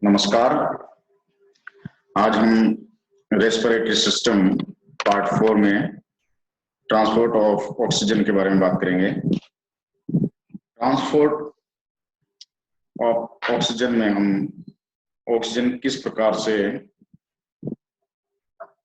नमस्कार। आज हम रेस्पिरेटरी सिस्टम पार्ट 4 में ट्रांसपोर्ट ऑफ ऑक्सीजन के बारे में बात करेंगे। ट्रांसपोर्ट ऑफ ऑक्सीजन में हम ऑक्सीजन किस प्रकार से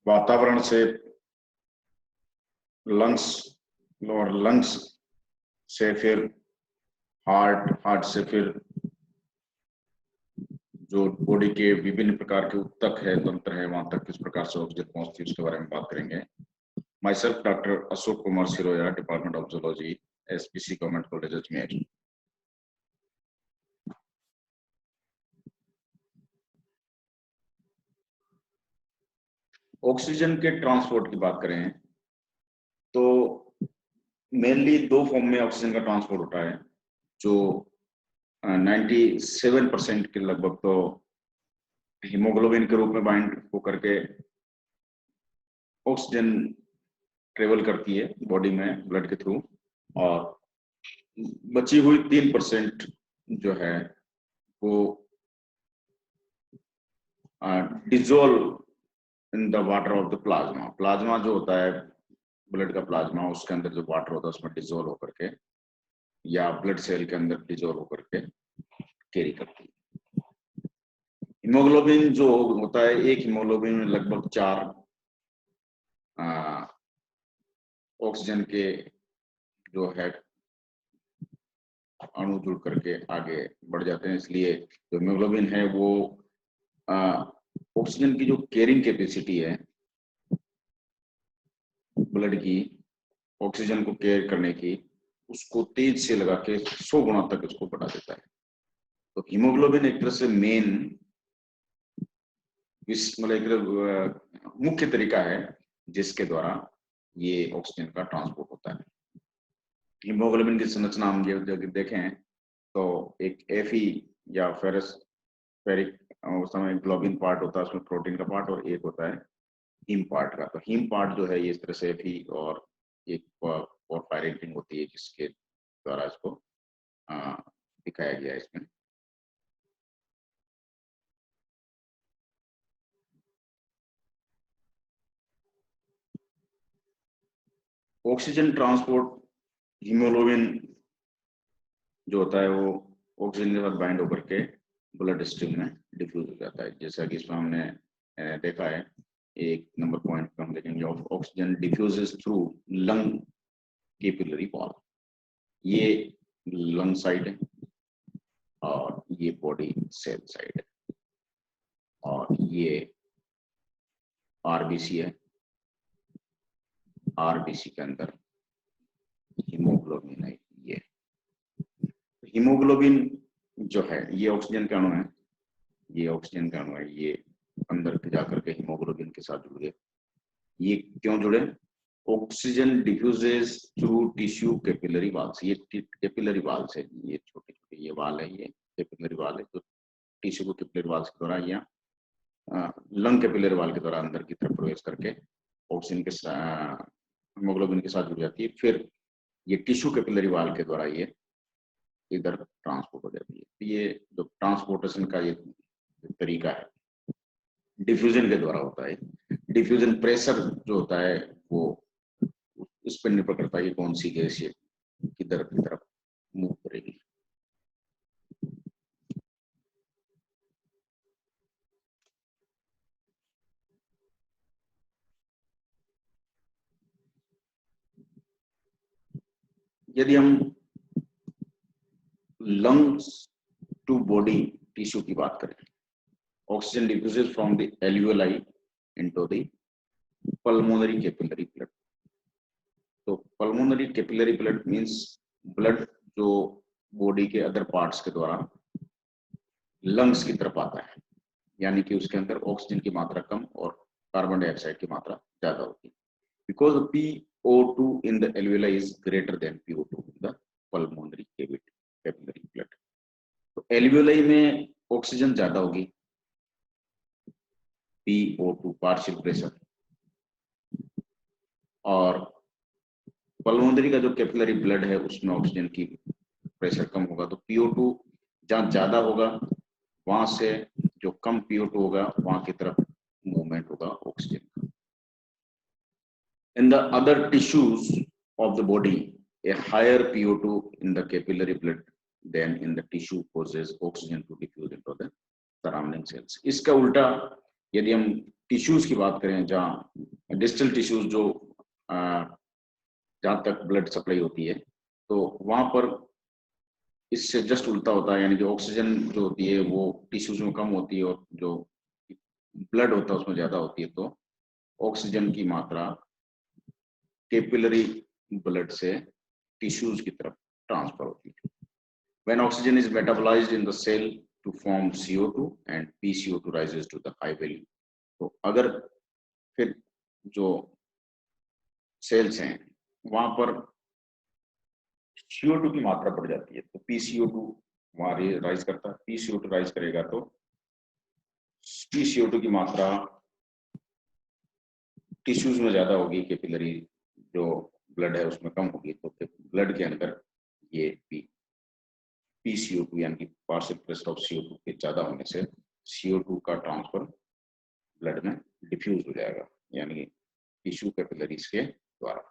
वातावरण से लंग्स से फिर हार्ट से फिर जो बॉडी के विभिन्न प्रकार के उत्तक है, तंत्र है, वहां तक किस प्रकार से ऑक्सीजन पहुंचती है उसके बारे में बात करेंगे। My self doctor Ashok Kumar Siroya, department of zoology, SPC government college Ajmer. Oxygen के ट्रांसपोर्ट की बात करें तो मेनली दो फॉर्म में ऑक्सीजन का ट्रांसपोर्ट होता है, जो 97% के लगभग तो हीमोग्लोबिन के रूप में बाइंड होकर के ऑक्सीजन ट्रेवल करती है बॉडी में ब्लड के थ्रू, और बची हुई 3% जो है वो dissolve in the water of the plasma. Plasma जो होता है ब्लड का प्लाज्मा, उसके अंदर जो वाटर होता है उसमें डिजोल्व होकर के या ब्लड सेल के अंदर डिजोल्व होकर के कैरी करती है। हीमोग्लोबिन जो होता है, एक हीमोग्लोबिन में लगभग 4 ऑक्सीजन के जो है अणु जुड़ करके आगे बढ़ जाते हैं, इसलिए जो हीमोग्लोबिन है वो ऑक्सीजन की जो कैरिंग कैपेसिटी है ब्लड की, ऑक्सीजन को कैर करने की, उसको तेज से लगा के 100 गुना तक इसको बढ़ा देता है। तो हीमोग्लोबिन एक तरह से मेन मतलब मुख्य तरीका है जिसके द्वारा ये ऑक्सीजन का ट्रांसपोर्ट होता है। हीमोग्लोबिन की संरचना हम जब देखें तो एक Fe या फेरिक उस समय ग्लोबिन पार्ट होता है, उसमें प्रोटीन का पार्ट, और एक होता है हीम पार्ट का। तो हीम पार्ट जो है ये इस तरह से Fe और एक पोरफायरिन रिंग होती है जिसके द्वारा इसको दिखाया गया है इसमें। ऑक्सीजन ट्रांसपोर्ट, हीमोग्लोबिन जो होता है वो ऑक्सीजन के साथ बाइंड होकर के ब्लड स्ट्रीम में डिफ्यूज हो जाता है। जैसा कि इसमें हमने देखा है, एक नंबर पॉइंट पे हम देखेंगे, oxygen diffuses through lung capillary wall. ये लंग साइड है और ये बॉडी सेल साइड है, और ये आरबीसी है। आरबीसी के अंदर हीमोग्लोबिन है। ये हीमोग्लोबिन जो है ये ऑक्सीजन का अणु है, ये ऑक्सीजन का अणु है, ये अंदर जाकर के हीमोग्लोबिन के साथ जुड़ गए। ये क्यों जुड़े? Oxygen diffuses through tissue capillary walls. ये कैपिलरी वाल्स है, ये छोटे छोटे ये वाल है, ये कैपिलरी वाल है, तो टिश्यू को कैपिलरी वाल्स के द्वारा या लंग कैपिलरी वाल के द्वारा अंदर की तरफ प्रवेश करके ऑक्सीजन के हीमोग्लोबिन के साथ जुड़ जाती है। फिर ये टिश्यू कैपिलरी वाल के द्वारा ये इधर ट्रांसपोर्ट हो जाती है। तो ये जो ट्रांसपोर्टेशन का ये तरीका है डिफ्यूजन के द्वारा होता है। डिफ्यूजन प्रेशर जो होता है वो उस पर निर्भर करता है कि कौन सी गैस किधर की तरफ मूव करेगी। यदि हम लंग्स टू बॉडी टिश्यू की बात करें, oxygen diffuses from the alveoli into the pulmonary capillary blood. तो pulmonary capillary blood means blood जो बॉडी के अदर पार्ट्स के द्वारा लंग्स की तरफ आता है, यानी कि उसके अंदर ऑक्सीजन की मात्रा कम और कार्बन डाइऑक्साइड की मात्रा ज्यादा होती है। Because PO2 in the alveoli is greater than PO2 in the pulmonary capillary blood। तो एल्वियोलाई में ऑक्सीजन ज्यादा होगी, PO2 पार्शियल प्रेशर, और पल्मोनरी का जो कैपिलरी ब्लड है उसमें ऑक्सीजन की प्रेशर कम होगा। तो PO2 जहां ज्यादा होगा वहां से जो कम PO2 होगा वहां की तरफ मूवमेंट होगा ऑक्सीजन का। In the other tissues of the body, a higher PO2 in the capillary blood than in the tissue causes oxygen to diffuse into the surrounding cells. इसका उल्टा यदि हम टिश्यूज की बात करें, जहाँ डिस्टल टिश्यूज जो जहाँ तक ब्लड सप्लाई होती है, तो वहां पर इससे जस्ट उल्टा होता है, यानी कि ऑक्सीजन जो होती है वो टिश्यूज में कम होती है और जो ब्लड होता है उसमें ज्यादा होती है, तो ऑक्सीजन की मात्रा कैपिलरी ब्लड से टिश्यूज की तरफ ट्रांसफर होती है। When oxygen is metabolized in the cell to form CO2 and PCO2 rises to the high value, तो अगर फिर जो सेल्स हैं वहां पर CO2 की मात्रा बढ़ जाती है, तो PCO2 वहां राइज करता है। PCO2 राइज करेगा तो PCO2 की मात्रा टिश्यूज में ज्यादा होगी, कैपिलरी जो ब्लड है उसमें कम होगी, तो ब्लड के अंदर ये PCO2 यानी कि पार्शियल प्रेशर ऑफ CO2 के ज्यादा होने से CO2 का ट्रांसफर ब्लड में डिफ्यूज हो जाएगा, यानी टिश्यू कैपिलरीज के द्वारा।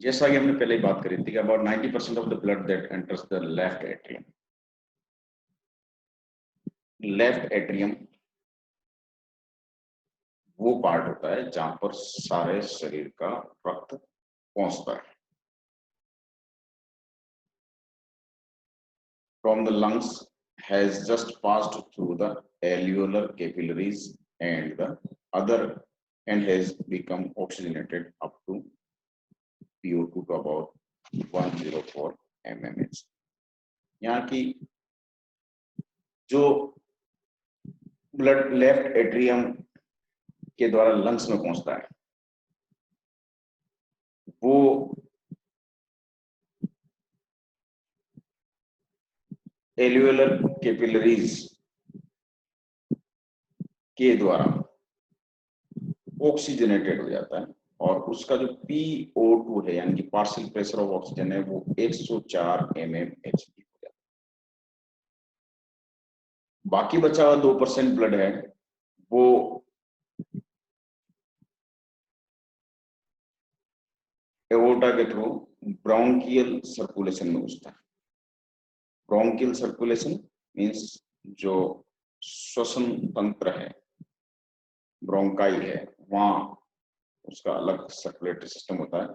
जैसा कि हमने पहले ही बात करी थी कि about 90% of the blood that enters the left atrium, left atrium वो पार्ट होता है जहां पर सारे शरीर का रक्त पहुंचता है। From the lungs has just passed through the alveolar capillaries and the other and has become oxygenated up to PO2 to about 104 mmHg। यहाँ की जो ब्लड लेफ्ट एट्रियम के द्वारा लंग्स में पहुंचता है वो एल्वियोलर कैपिलरीज के द्वारा ऑक्सीजनेटेड हो जाता है और उसका जो PO2 है यानी कि पार्शियल प्रेशर ऑफ ऑक्सीजन है वो 104 mmHg हो जाता है। बाकी बचा हुआ 2% ब्लड है वो एओर्टा के थ्रू ब्रोंकियल सर्कुलेशन में घुसता है। ब्रोंकियल सर्कुलेशन मींस जो श्वसन तंत्र है, ब्रोंकाई है, वहां उसका अलग सर्कुलेटरी सिस्टम होता है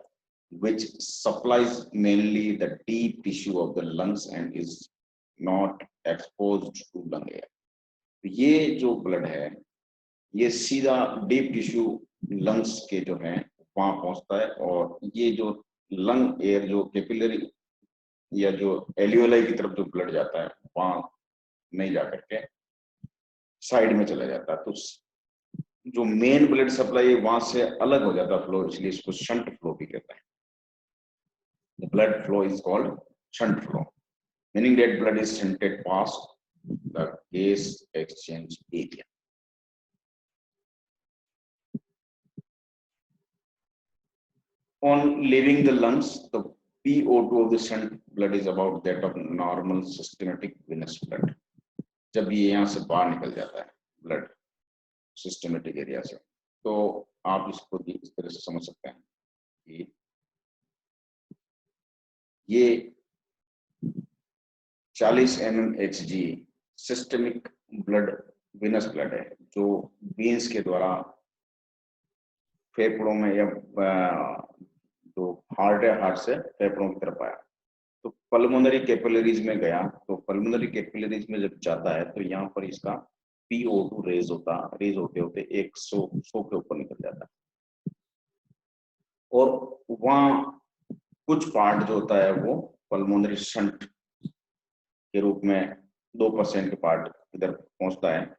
which supplies mainly the deep tissue of the lungs and is not exposed to lung air। ये जो ब्लड है ये सीधा डीप टिश्यू लंग्स के जो है वहां पहुंचता है और ये जो लंग एयर जो कैपिलरी या जो एल्वियोलाई की तरफ जो ब्लड जाता है वहां नहीं जाकर के साइड में चला जाता है, तो जो मेन ब्लड सप्लाई है वहां से अलग हो जाता है फ्लो, इसलिए इसको शंट फ्लो भी कहते हैं। The blood flow is called shunt flow, meaning that blood is shunted past the gas exchange area। On leaving the lungs, the PO2 of the shunt blood is about that of normal systematic venous blood। जब ये यहाँ से बाहर निकल जाता है blood systematic area से, तो आप इसको इस तरह से समझ सकते हैं कि ये 40 mmHg systemic blood Venus blood है जो वेन्स के द्वारा फेफड़ों में या जो हार्ट है हार्ट से फेफड़ों की तरफ आया तो पल्मोनरी कैपिलरीज में गया, तो पल्मोनरी कैपिलरीज में जब जाता है तो यहाँ पर इसका PO2 रेज होते होते 100 के ऊपर निकल जाता है और वहां कुछ पार्ट जो होता है वो पल्मोनरी शंट के रूप में 2% के पार्ट इधर पहुंचता है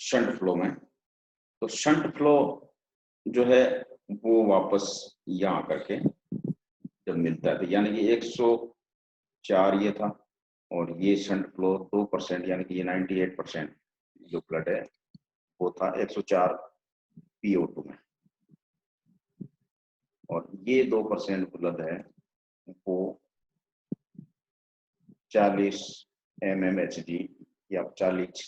शंट फ्लो में। तो शंट फ्लो जो है वो वापस यहाँ करके जब मिलता है तो यानी कि 104 ये था और ये शंट फ्लो 2% यानी कि ये 98% जो ब्लड है वो था 104 PO2 में, और ये 2% ब्लड है वो 40 mmHg या 40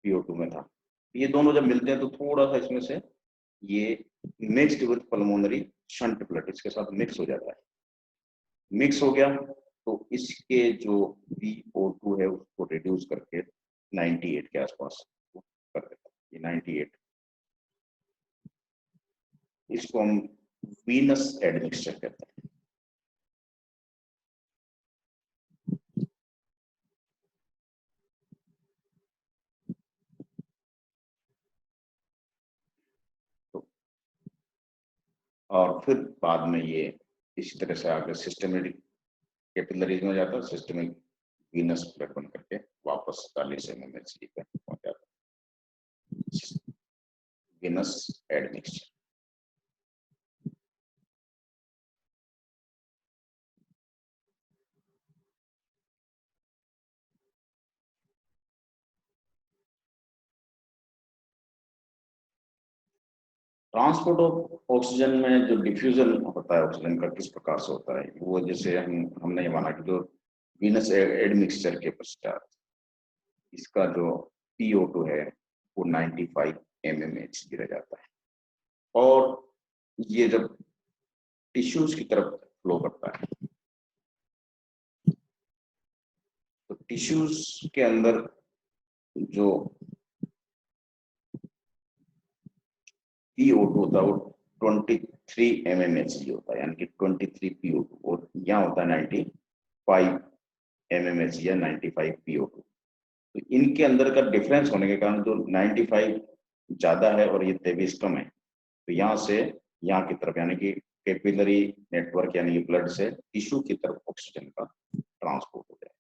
PO2 में था। ये दोनों जब मिलते हैं तो थोड़ा सा इसमें से ये mixed with pulmonary shunt blood इसके साथ मिक्स हो जाता है। मिक्स हो गया तो इसके जो PO2 है उसको रिड्यूस करके 98 के आसपास कर देता है। ये 98, इसको हम वीनस एडमिक्सचर कहते हैं। तो और फिर बाद में ये इसी तरह से आगे सिस्टमेटिक कैपिलरीज में जाता है, सिस्टमिक वीनस ब्लड बन करके वापस 40 mmHg पे पहुंच जाता है, Venus admixture. Transport of oxygen में जो डिफ्यूजन होता है ऑक्सीजन का किस प्रकार से होता है, वो जैसे हमने ये माना कि जो वीनस एडमिक्सचर के पश्चात इसका जो PO2 है वो 95 mmHg रह जाता है, और ये जब टिश्यूज की तरफ फ्लो करता है तो टिश्यूज के अंदर जो PO2 होता है वो 23 mmHg होता है, यानी कि 23 PO2, और यहाँ होता है 95 mmHg या 95 PO2। तो इनके अंदर का डिफरेंस होने के कारण जो 95 ज्यादा है और ये 23 कम है, तो यहाँ से यहाँ की तरफ यानी कि कैपिलरी नेटवर्क यानी कि ब्लड से टिश्यू की तरफ ऑक्सीजन का ट्रांसपोर्ट हो जाए,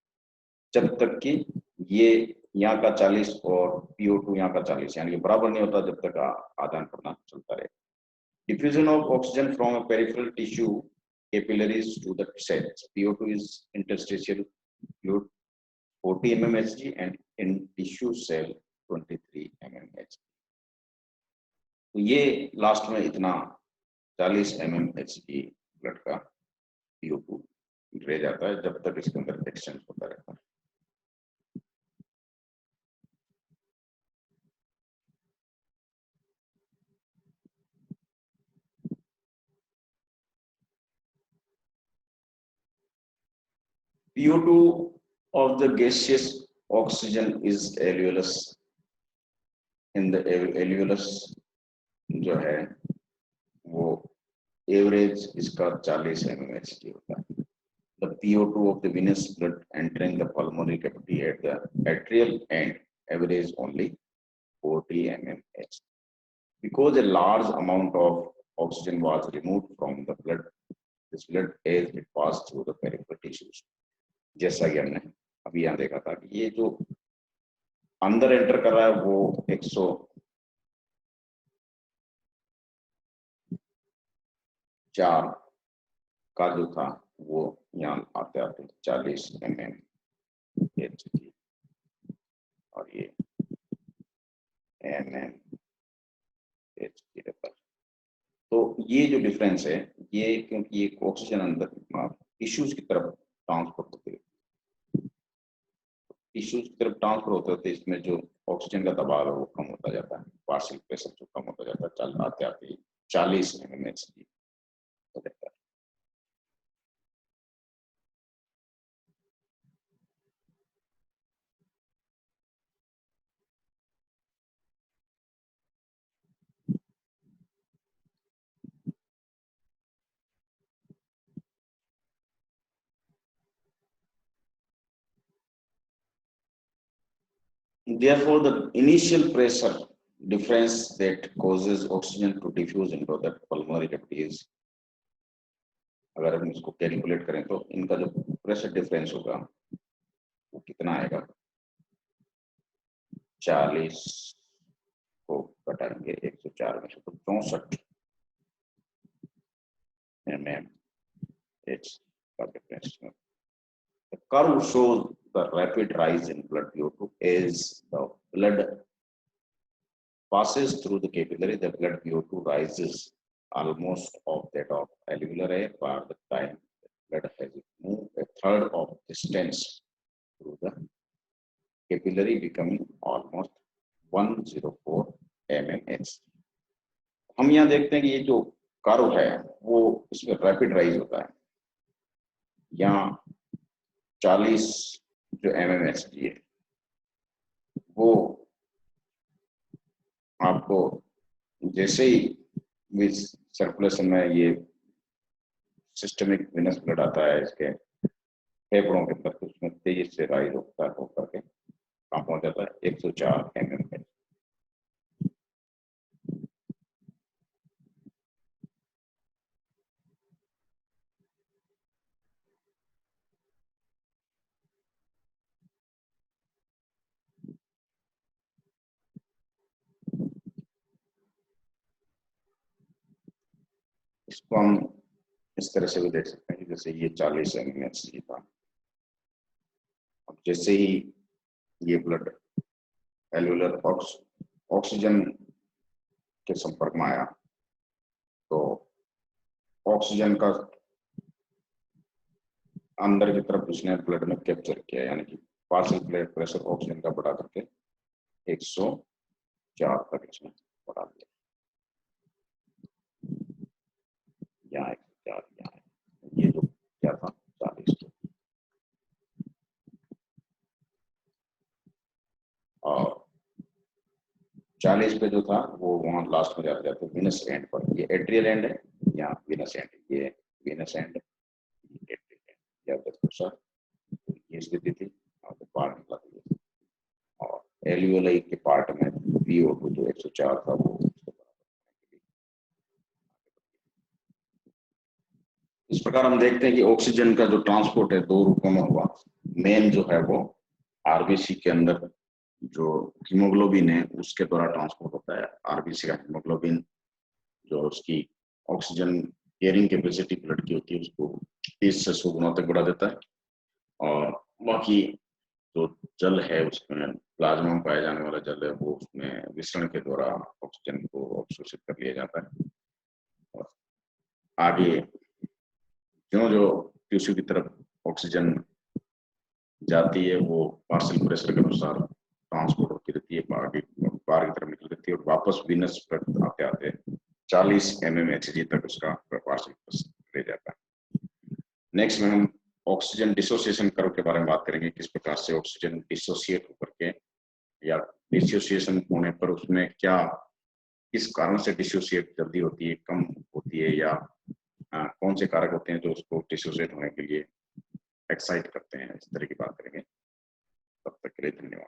जब तक कि ये यहाँ का 40 और PO2 यहाँ का 40 यानी कि बराबर नहीं होता, जब तक आदान प्रदान चलता रहे। Diffusion of oxygen from a peripheral tissue capillaries to the cells. PO2 is interstitial fluid 40 mmHg and in tissue cell 23 mmHg. तो ये लास्ट में इतना 40 mmHg ब्लड का PO2 रह जाता है जब तक इसके अंदर एक्सचेंज होता रहता है। PO2 of the gaseous oxygen is alveolus. In the alveolus जो है वो एवरेज इसका 40 mmHg होता है। The PO2 of the venous blood entering the pulmonary cavity at the atrial end average only 40 mmHg. Because a large amount of oxygen was removed from the blood, this blood as it passed through the peripheral tissues. जैसा कि हमने अभी यहाँ देखा था कि ये जो अंदर एंटर कर रहा है वो 104 का जो था वो यहाँ आते आते 40 mmHg और ये mmHg रहता है। तो ये जो डिफरेंस है ये क्योंकि ये ऑक्सीजन अंदर टिश्यूज की तरफ ट्रांसफर होते हैं, टिश्यूज की तरफ ट्रांसफर होते होते इसमें जो ऑक्सीजन का दबाव है वो कम होता जाता है, पार्शियल प्रेशर जो कम होता जाता है, चल आते आते 40 mmHg हो जाता है। Therefore, the initial pressure difference that causes oxygen to diffuse into the pulmonary cavity is, अगर हम इसको कैलकुलेट करें तो इनका जो प्रेशर डिफरेंस होगा वो कितना आएगा, 40 को घटाएंगे 104 में से तो 64 mmH का difference. The curve shows the rapid rise in blood PO2 as the blood passes through the capillary, the blood VO2 rises almost of that of alveolar air. By the time the blood has moved a third of distance through the capillary, becoming almost 104 mmHg. हम यहाँ देखते हैं कि ये जो curve है वो इसमें रैपिड राइज होता है। यहाँ 40 जो mmHg है वो आपको जैसे ही सर्कुलेशन में ये सिस्टमिक वेनस ब्लड आता है इसके फेफड़ों के अंदर, उसमें तेजी से राइज होता है होकर के कहाँ पहुंच जाता है 104 mmHg। इसको हम इस तरह से भी देख सकते हैं कि जैसे ये 40 mmHg था, अब जैसे ही ये ब्लड एल्वेलर ऑक्सीजन के संपर्क में आया तो ऑक्सीजन का अंदर की तरफ उसने ब्लड में कैप्चर किया, यानी कि पार्शियल ब्लड प्रेशर ऑक्सीजन का बढ़ा करके 104 तक इसने बढ़ा दिया। यहाँ 104, यहाँ ये जो क्या था 40, और 40 पे जो था वो वहां लास्ट में जाते जाते विनस एंड पर, ये एट्रियल एंड है, यहाँ विनस एंड, ये विनस एंड, एट्रियल एंड, ये स्थिति थी और पार्ट निकला था, और एल्वियोलाई के पार्ट में VO2 जो 104 था वो इस प्रकार हम देखते हैं कि ऑक्सीजन का जो ट्रांसपोर्ट है दो रूपों में हुआ। मेन जो है वो आरबीसी के अंदर जो हीमोग्लोबिन है उसके द्वारा ट्रांसपोर्ट होता है। आरबीसी का हीमोग्लोबिन जो उसकी ऑक्सीजन कैरिंग कैपेसिटी ब्लड की होती है उसको 30 से 100 गुना तक बढ़ा देता है, और बाकी जो जल है उसमें प्लाज्मा में पाया जाने वाला जल है वो उसमें विसरण के द्वारा ऑक्सीजन को अवशोषित कर लिया जाता है, और आगे जो जो टिश्यू की तरफ ऑक्सीजन जाती है वो पार्शियल प्रेशर के अनुसार ट्रांसपोर्ट होती रहती है, बाहर की तरफ निकल जाती है और वापस विनस ब्लड आते आते 40 mmHg तक उसका पार्शियल प्रेशर ले जाता है। नेक्स्ट में हम ऑक्सीजन डिसोसिएशन कर्व के बारे में बात करेंगे, किस प्रकार से ऑक्सीजन डिसोसिएट होकर के या डिसोसिएशन होने पर उसमें क्या किस कारण से डिसोसिएट जल्दी होती है, कम होती है, या कौन से कारक होते हैं जो उसको डिसोसिएट होने के लिए एक्साइट करते हैं, इस तरह की बात करेंगे। तब तक के लिए धन्यवाद।